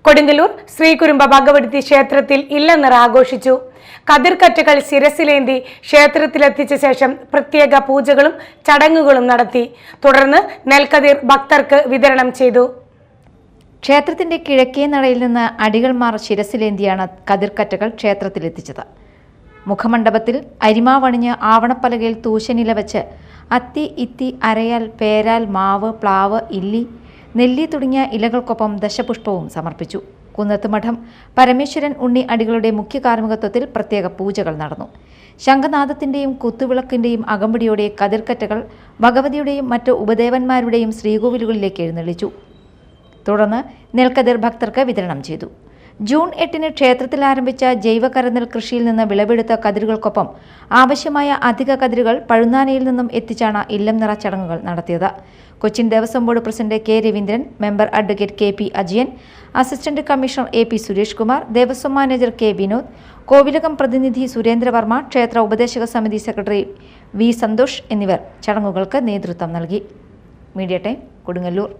കൊടുങ്ങല്ലൂർ ശ്രീകുരുമ്പ ഭഗവതി ക്ഷേത്രത്തിൽ ഇല്ലനിറ ആഘോഷിച്ചു. കതിർക്കറ്റകൾ ശിരസിലേന്തി ക്ഷേത്രത്തിലെത്തിച്ച ശേഷം പ്രത്യേക പൂജകളും ചടങ്ങുകളും നടത്തി. തുടർന്ന് നെൽക്കതിർ ഭക്തർക്ക് വിതരണം ചെയ്തു. ക്ഷേത്രത്തിന്റെ കിഴക്കേ നടയിൽ നിന്ന് അടികൾമാർ ശിരസിലേന്തിയാണ് കതിർക്കറ്റകൾ ക്ഷേത്രത്തിലെത്തിച്ചത്. മുഖമണ്ഡപത്തിൽ അരിമാവണിഞ്ഞ് ആവണപ്പലകയിൽ തൂശനില വെച്ച് അത്തി, ഇത്തി, അരയാൽ, പേരാൽ, മാവ്, പ്ലാവ്, ഇല്ലി, നെല്ലി തുടങ്ങിയ ഇലകൾക്കൊപ്പം ദശപുഷ്പവും സമർപ്പിച്ചു. കുന്നത്ത് മഠം പരമേശ്വരൻ ഉണ്ണി അടികളുടെ മുഖ്യ കാർമ്മികത്വത്തിൽ പ്രത്യേക പൂജകൾ നടന്നു. ശംഖനാദത്തിന്റെയും കുത്തുവിളക്കിന്റെയും അകമ്പടിയോടെ കതിർക്കറ്റകൾ ഭഗവതിയുടെയും മറ്റ് ഉപദേവന്മാരുടെയും ശ്രീകോവിലുകളിലേക്ക് എഴുന്നള്ളിച്ചു. തുടർന്ന് നെൽക്കതിർ ഭക്തർക്ക് വിതരണം ചെയ്തു. ജൂൺ 8-ന് ക്ഷേത്രത്തിൽ ആരംഭിച്ച ജൈവ കരനെൽ കൃഷിയിൽ നിന്ന് വിളവെടുത്ത കതിരുകൾക്കൊപ്പം ആവശ്യമായ അധിക കതിരുകൾ പഴുന്നാനയിൽ നിന്നും എത്തിച്ചാണ് ഇല്ലം നിറ ചടങ്ങുകൾ നടത്തിയത്. Cochin Devaswom board president K Raveendran, member advocate KP Ajayan, assistant commissioner AP Suresh Kumar, Devaswom manager K Vinod, Kovilakam പ്രതിനിധി സുരേന്ദ്രവർമ്മ, ക്ഷേത്ര ഉപദേശക സമിതി സെക്രട്ടറി V സന്തോഷ് എന്നിവർ ചടങ്ങുകൾക്ക് നേതൃത്വം നൽകി. Media time, Kodungallur.